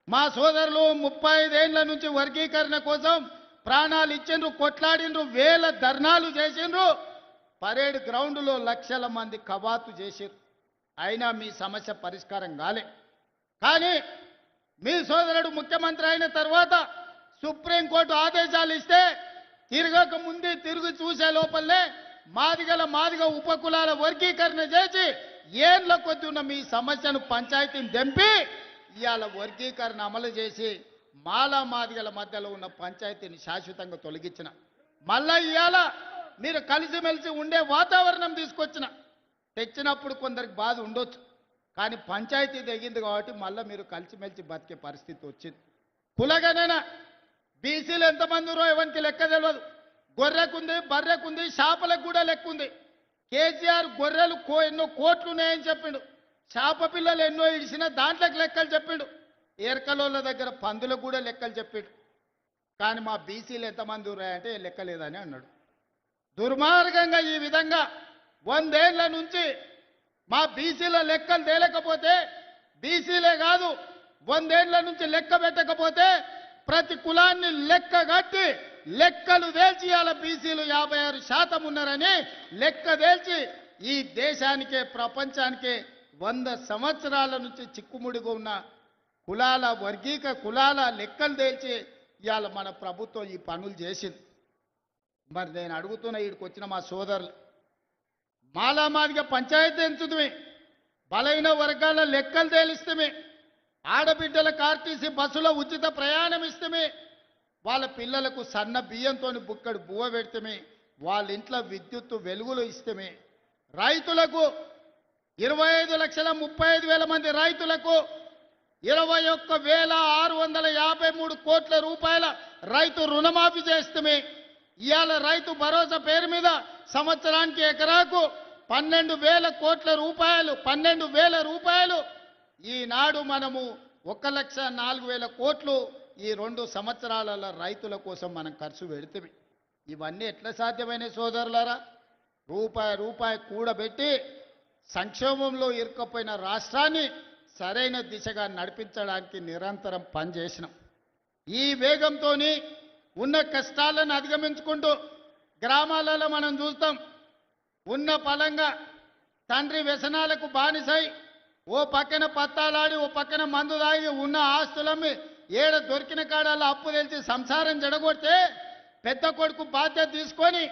మా సోదరులు 35 ఏళ్ల నుంచి వర్గీకరణ కోసం ప్రాణాలు ఇచ్చిండ్రు, కొట్లాడిండ్రు, వేల ధర్నాలు చేసిండ్రు, పరేడ్ గ్రౌండ్లో లక్షల మంది కవాతు చేసిర్రు. అయినా మీ సమస్య పరిష్కారం కాలే. కానీ మీ సోదరుడు ముఖ్యమంత్రి అయిన తర్వాత సుప్రీంకోర్టు ఆదేశాలు ఇస్తే తిరగక ముందే తిరిగి చూసే లోపలనే మాదిగ ఉపకులాల వర్గీకరణ చేసి ఏళ్ల కొద్ది ఉన్న మీ సమస్యను పంచాయతీని దెంపి ఇవాళ వర్గీకరణ అమలు చేసి మాదిగల మధ్యలో ఉన్న పంచాయతీని శాశ్వతంగా తొలగించిన. మళ్ళా ఇవాళ మీరు కలిసిమెలిసి ఉండే వాతావరణం తెచ్చినప్పుడు కొందరికి బాధ ఉండొచ్చు, కానీ పంచాయతీ తెగింది కాబట్టి మళ్ళీ మీరు కలిసిమెలిసి బతికే పరిస్థితి వచ్చింది. కులగణన బీసీలు ఎంతమంది ఉన్నారో ఎవరికి లెక్క తెలియదు. గొర్రెకుంది, బర్రెకుంది, చేపలకు కూడా లెక్క ఉంది. కేసీఆర్ గొర్రెలు ఎన్నో కోట్లు ఉన్నాయని చెప్పిండు, చేప పిల్లలు ఎన్నో ఇడిసిన దాంట్లోకి లెక్కలు చెప్పిండు, ఏర్కలోళ్ళ దగ్గర పందులకు కూడా లెక్కలు చెప్పిండు. కానీ మా బీసీలు ఎంతమంది ఉన్నాయంటే లెక్క లేదని అన్నాడు. దుర్మార్గంగా ఈ విధంగా 100 ఏళ్ల నుంచి మా బీసీల లెక్కలు తేలకపోతే, బీసీలే కాదు 100 ఏళ్ల నుంచి లెక్క పెట్టకపోతే ప్రతి కులాన్ని లెక్క కట్టి లెక్కలు తేల్చి ఇవాళ బీసీలు 56% ఉన్నారని లెక్క తేల్చి ఈ దేశానికే ప్రపంచానికే 100 సంవత్సరాల నుంచి చిక్కుముడిగా ఉన్న కులాల కులాల లెక్కలు తేల్చి ఇవాళ మన ప్రభుత్వం ఈ పనులు చేసింది. మరి నేను అడుగుతున్న వీడికి వచ్చిన మా సోదరులు, మాదిగా పంచాయతీ ఎంచుతుమే, బలైన వర్గాల లెక్కలు తేలిస్తమే, ఆడబిడ్డలకు ఆర్టీసీ బస్సులో ఉచిత ప్రయాణం ఇస్తమే, వాళ్ళ పిల్లలకు సన్న బియ్యంతో బుక్కడు బువ్వ పెడితమే, వాళ్ళ ఇంట్లో విద్యుత్తు వెలుగులు ఇస్తమే, రైతులకు 25,35,000 మంది రైతులకు 21,653 కోట్ల రూపాయల రైతు రుణమాఫీ చేస్తమే. ఇవాళ రైతు భరోసా పేరు మీద సంవత్సరానికి ఎకరాకు 12,000 కోట్ల రూపాయలు, 12,000 రూపాయలు ఈనాడు మనము 1,04,000 కోట్లు ఈ 2 సంవత్సరాల రైతుల కోసం మనం ఖర్చు పెడితే ఇవన్నీ ఎట్లా సాధ్యమైన సోదరులారా? రూపాయి కూడబెట్టి సంక్షోభంలో ఇరుక్కపోయిన రాష్ట్రాన్ని సరైన దిశగా నడిపించడానికి నిరంతరం పనిచేసినాం. ఈ వేగంతో ఉన్న కష్టాలను అధిగమించుకుంటూ గ్రామాలలో మనం చూస్తాం, ఉన్న పలంగా తండ్రి వ్యసనాలకు బానిసై ఓ పక్కన పత్తాలాడి ఓ పక్కన మందు తాగి ఉన్న ఆస్తులమ్మి ఏడ దొరికిన కాడాల అప్పు తెలిసి సంసారం జడగొడితే పెద్ద కొడుకు బాధ్యత తీసుకొని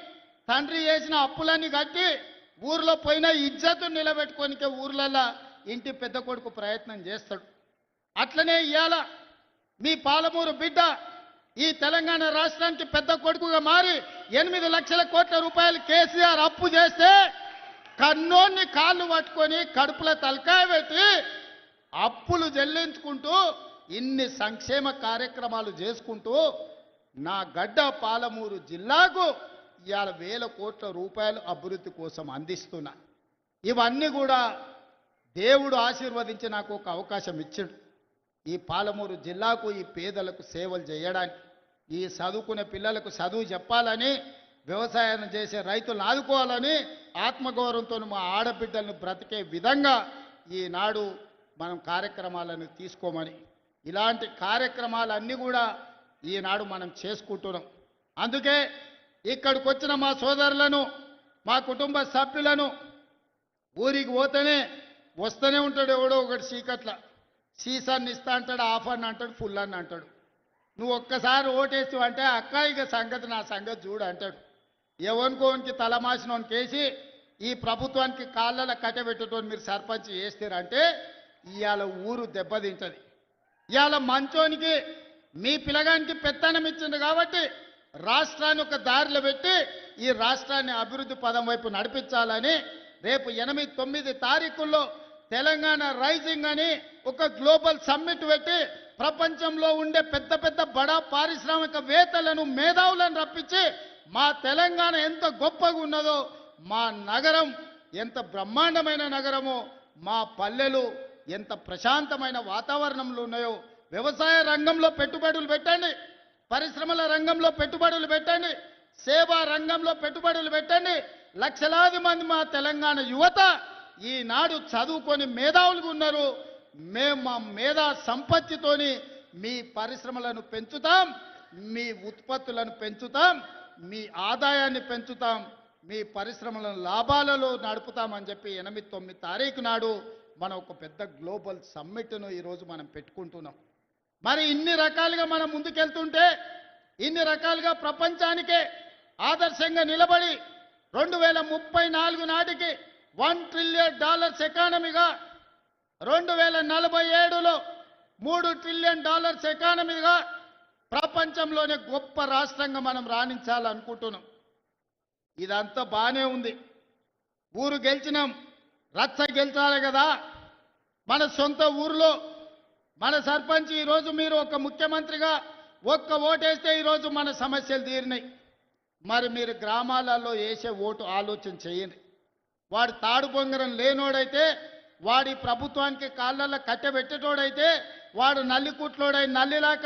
తండ్రి చేసిన అప్పులన్నీ కట్టి ఊర్లో పోయిన ఇజ్జతు నిలబెట్టుకోనికే ఊర్లలో ఇంటి పెద్ద కొడుకు ప్రయత్నం చేస్తాడు. అట్లనే ఇవాళ మీ పాలమూరు బిడ్డ ఈ తెలంగాణ రాష్ట్రానికి పెద్ద కొడుకుగా మారి 8 లక్షల కోట్ల రూపాయలు కేసీఆర్ అప్పు చేస్తే కన్నోన్ని కాళ్ళు పట్టుకొని కడుపులో తలకాయ పెట్టి అప్పులు చెల్లించుకుంటూ ఇన్ని సంక్షేమ కార్యక్రమాలు చేసుకుంటూ నా గడ్డ పాలమూరు జిల్లాకు ఇవాళ 1000 కోట్ల రూపాయలు అభివృద్ధి కోసం అందిస్తున్నా. ఇవన్నీ కూడా దేవుడు ఆశీర్వదించి నాకు ఒక అవకాశం ఇచ్చాడు. ఈ పాలమూరు జిల్లాకు ఈ పేదలకు సేవలు చేయడానికి, ఈ చదువుకునే పిల్లలకు చదువు చెప్పాలని, వ్యవసాయం చేసే రైతులను ఆదుకోవాలని, ఆత్మగౌరవంతో మా ఆడబిడ్డలను బ్రతికే విధంగా ఈనాడు మనం కార్యక్రమాలను తీసుకోమని, ఇలాంటి కార్యక్రమాలన్నీ కూడా ఈనాడు మనం చేసుకుంటున్నాం. అందుకే ఇక్కడికి వచ్చిన మా సోదరులను, మా కుటుంబ సభ్యులను ఊరికి పోతేనే వస్తూనే ఉంటాడు ఎవడో ఒకటి చీకట్ల. సీసాన్ని ఇస్తా అంటాడు, ఆఫ్ అని అంటాడు, ఫుల్ అని అంటాడు. నువ్వు ఒక్కసారి ఓటేసి అంటే అక్క ఇక సంగతి నా సంగతి చూడు అంటాడు. ఎవరికోనికి తలమాసినోనికి వేసి ఈ ప్రభుత్వానికి కాళ్ళలో కట్టబెట్టేటోని మీరు సర్పంచ్ చేస్తారంటే ఇవాళ ఊరు దెబ్బతింటది. ఇవాళ మంచోనికి మీ పిల్లగానికి పెత్తనం ఇచ్చింది కాబట్టి రాష్ట్రాన్ని ఒక దారిలో పెట్టి ఈ రాష్ట్రాన్ని అభివృద్ధి పదం వైపు నడిపించాలని రేపు 8-9 తారీఖుల్లో తెలంగాణ రైజింగ్ అని ఒక గ్లోబల్ సమ్మిట్ పెట్టి ప్రపంచంలో ఉండే పెద్ద పెద్ద బడా పారిశ్రామికవేత్తలను, మేధావులను రప్పించి మా తెలంగాణ ఎంత గొప్పగా ఉన్నదో, మా నగరం ఎంత బ్రహ్మాండమైన నగరమో, మా పల్లెలు ఎంత ప్రశాంతమైన వాతావరణంలో ఉన్నాయో, వ్యవసాయ రంగంలో పెట్టుబడులు పెట్టండి, పరిశ్రమల రంగంలో పెట్టుబడులు పెట్టండి, సేవా రంగంలో పెట్టుబడులు పెట్టండి. లక్షలాది మంది మా తెలంగాణ యువత ఈనాడు చదువుకొని మేధావులుగా ఉన్నారు. మేము మా మేధా సంపత్తితోని మీ పరిశ్రమలను పెంచుతాం, మీ ఉత్పత్తులను పెంచుతాం, మీ ఆదాయాన్ని పెంచుతాం, మీ పరిశ్రమలను లాభాలలో నడుపుతామని చెప్పి 8-9 తారీఖు నాడు మనం ఒక పెద్ద గ్లోబల్ సమ్మిట్ను ఈరోజు మనం పెట్టుకుంటున్నాం. మరి ఇన్ని రకాలుగా మనం ముందుకెళ్తుంటే, ఇన్ని రకాలుగా ప్రపంచానికే ఆదర్శంగా నిలబడి 2034 నాటికి $1 ట్రిలియన్ ఎకానమీగా, 2047లో $3 ట్రిలియన్ ఎకానమీగా ప్రపంచంలోనే గొప్ప రాష్ట్రంగా మనం రాణించాలనుకుంటున్నాం. ఇదంతా బానే ఉంది. ఊరు గెలిచినాం, రచ్చ గెలిచాలి కదా. మన సొంత ఊరిలో మన సర్పంచ్ ఈరోజు మీరు ఒక ముఖ్యమంత్రిగా ఒక్క ఓటేస్తే ఈరోజు మన సమస్యలు తీరినాయి. మరి మీరు గ్రామాలలో వేసే ఓటు ఆలోచన చేయండి. వాడు తాడు బొంగరం లేనోడైతే, వాడి ప్రభుత్వానికి కాళ్ళల్లో కట్టెబెట్టేటోడైతే, వాడు నల్లికుట్లోడై నల్లిలాక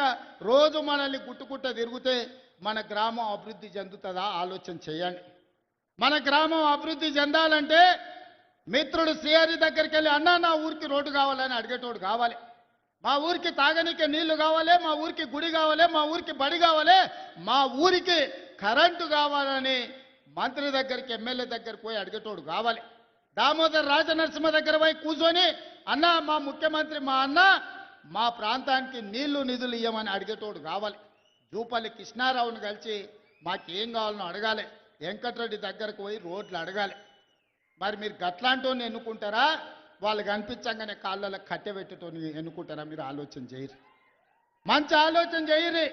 రోజు మనల్ని గుట్టుకుట్ట తిరిగితే మన గ్రామం అభివృద్ధి చెందుతుందా ఆలోచన చేయండి. మన గ్రామం అభివృద్ధి చెందాలంటే మిత్రుడు శ్రీహరి దగ్గరికి వెళ్ళి అన్నా నా ఊరికి రోడ్డు కావాలని అడిగేటోడు కావాలి, మా ఊరికి తాగనీకే నీళ్లు కావాలి, మా ఊరికి గుడి కావాలి, మా ఊరికి బడి కావాలి, మా ఊరికి కరెంటు కావాలని మంత్రి దగ్గరికి, ఎమ్మెల్యే దగ్గరికి పోయి అడిగేటోడు కావాలి. దామోదర్ రాజనరసింహ దగ్గర పోయి కూర్చొని అన్న మా ముఖ్యమంత్రి మా అన్న మా ప్రాంతానికి నీళ్లు నిధులు ఇవ్వమని అడిగేటోడు కావాలి. జూపల్లి కృష్ణారావుని కలిసి మాకేం కావాలనో అడగాలి, వెంకటరెడ్డి దగ్గరకు పోయి రోడ్లు అడగాలి. మరి మీరు గట్లాంటోని ఎన్నుకుంటారా, వాళ్ళు కనిపించగానే కాళ్ళలో కట్టెబెట్టేటోని ఎన్నుకుంటారా? మీరు ఆలోచన చేయరు, మంచి ఆలోచన చేయరు.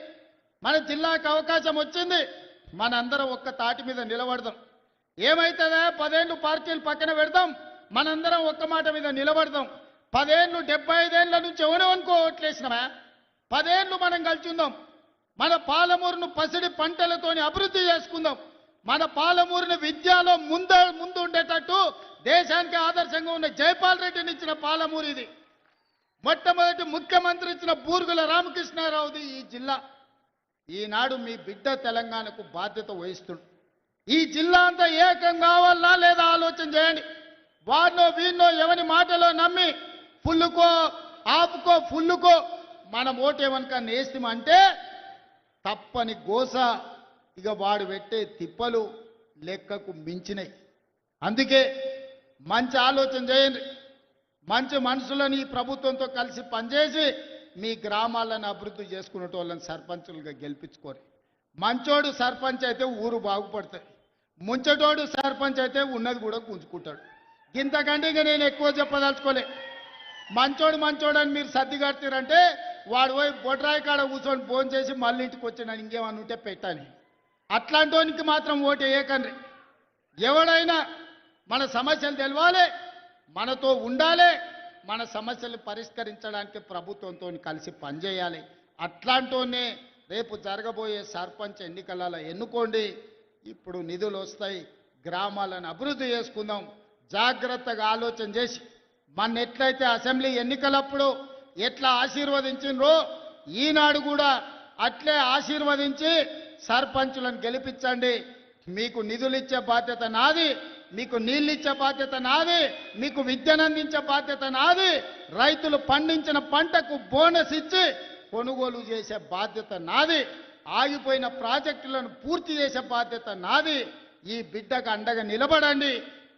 మన జిల్లాకు అవకాశం వచ్చింది, మనందరం ఒక్క తాటి మీద నిలబడదాం. ఏమైతుందా 10 ఏళ్ళు పార్టీలు పక్కన పెడదాం, మనందరం ఒక్క మాట మీద నిలబడదాం. 10 ఏళ్ళు 75 ఏళ్ళ నుంచి ఎవరెవనుకో ఓట్లేసినామా, 10 ఏళ్ళు మనం కలిసి ఉందాం. మన పాలమూరును పసిడి పంటలతోని అభివృద్ధి చేసుకుందాం. మన పాలమూరుని విద్యలో ముందు ఉండేటట్టు దేశానికి ఆదర్శంగా ఉన్న జైపాల్ రెడ్డిని ఇచ్చిన పాలమూరు ఇది. మొట్టమొదటి ముఖ్యమంత్రి ఇచ్చిన బూరుగుల రామకృష్ణారావుది ఈ జిల్లా. ఈనాడు మీ బిడ్డ తెలంగాణకు బాధ్యత వహిస్తుంది. ఈ జిల్లా అంతా ఏకం కావాలా లేదా ఆలోచన చేయండి. వారినో వీరినో ఎవరి మాటలో నమ్మి ఫుల్లుకో ఆపుకో ఫుల్లుకో మనం ఓటేమనుక నేస్తామంటే తప్పని గోస. ఇక వాడు పెట్టే తిప్పలు లెక్కకు మించినాయి. అందుకే మంచి ఆలోచన చేయండి, మంచి మనుషులను ఈ ప్రభుత్వంతో కలిసి పనిచేసి మీ గ్రామాలను అభివృద్ధి చేసుకునేటోళ్ళని సర్పంచులుగా గెలిపించుకోరు. మంచోడు సర్పంచ్ అయితే ఊరు బాగుపడుతుంది, ముంచటోడు సర్పంచ్ అయితే ఉన్నది కూడా గుంజుకుంటాడు. ఇంతకంటే ఇక నేను ఎక్కువ చెప్పదలుచుకోలే. మంచోడు అని మీరు సర్ది కడతారంటే వాడు పోయి బొడ్రాయి కాడ కూర్చొని ఫోన్ చేసి మళ్ళీ ఇంటికి వచ్చిన ఇంకేమన్నా ఉంటే పెట్టాలి. అట్లాంటోనికి మాత్రం ఓటు వేయకండి. ఎవడైనా మన సమస్యలు తెలవాలి, మనతో ఉండాలి, మన సమస్యలు పరిష్కరించడానికి ప్రభుత్వంతో కలిసి పనిచేయాలి. అట్లాంటోనే రేపు జరగబోయే సర్పంచ్ ఎన్నికలలో ఎన్నుకోండి. ఇప్పుడు నిధులు వస్తాయి, గ్రామాలను అభివృద్ధి చేసుకుందాం. జాగ్రత్తగా ఆలోచన చేసి మన ఎట్లయితే అసెంబ్లీ ఎన్నికలప్పుడు ఎట్లా ఆశీర్వదించిండ్రో ఈనాడు కూడా అట్లే ఆశీర్వదించి సర్పంచులను గెలిపించండి. మీకు నిధులు ఇచ్చే బాధ్యత నాది, మీకు నీళ్ళు ఇచ్చే బాధ్యత నాది, మీకు విద్యను అందించే బాధ్యత నాది, రైతులు పండించిన పంటకు బోనస్ ఇచ్చి కొనుగోలు చేసే బాధ్యత నాది, ఆగిపోయిన ప్రాజెక్టులను పూర్తి చేసే బాధ్యత నాది. ఈ బిడ్డకు అండగా నిలబడండి.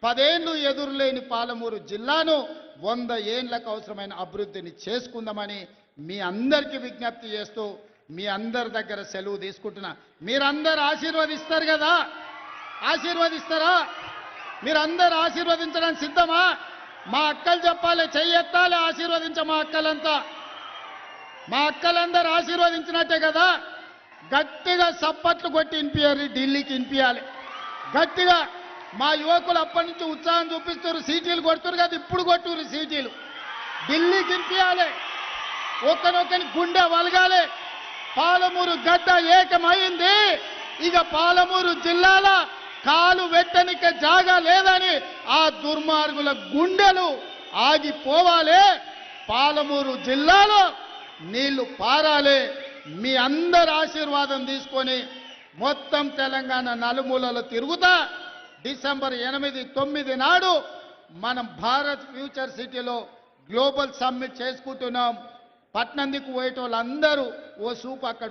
10 ఏళ్ళు ఎదురులేని పాలమూరు జిల్లాను 100 ఏళ్లకు అవసరమైన అభివృద్ధిని చేసుకుందామని మీ అందరికీ విజ్ఞప్తి చేస్తూ మీ అందరి దగ్గర సెలవు తీసుకుంటున్నా. మీరందరూ ఆశీర్వదిస్తారు కదా, ఆశీర్వదిస్తారా? మీరందరూ ఆశీర్వదించడానికి సిద్ధమా? మా అక్కలు చెప్పాలి, చెయ్యెత్తాలి, ఆశీర్వదించ మా అక్కలంతా. మా అక్కలందరూ ఆశీర్వదించినట్టే కదా. గట్టిగా సప్పట్లు కొట్టి వినిపించాలి, ఢిల్లీకి వినిపించాలి గట్టిగా. మా యువకులు అప్పటి నుంచి ఉత్సాహం చూపిస్తారు, సీటీలు కొడుతున్నారు కదా, ఇప్పుడు కొట్టురు సీటీలు. ఢిల్లీకి వినిపించాలి, ఒక్కనొక్కని గుండె వలగాలి. పాలమూరు గడ్డ ఏకమైంది. ఇక పాలమూరు జిల్లాల కాలు వెట్టనిక జాగా లేదని ఆ దుర్మార్గుల గుండెలు ఆగిపోవాలి. పాలమూరు జిల్లాలో నీళ్లు పారాలి. మీ అందరి ఆశీర్వాదం తీసుకొని మొత్తం తెలంగాణ నలుమూలలో తిరుగుతా డిసెంబర్ 8, 9 నాడు మనం భారత్ ఫ్యూచర్ సిటీలో గ్లోబల్ సమ్మిట్ చేసుకుంటున్నాం. పట్నందికు పోయేటోళ్ళందరూ ఓ సూపు అక్కడ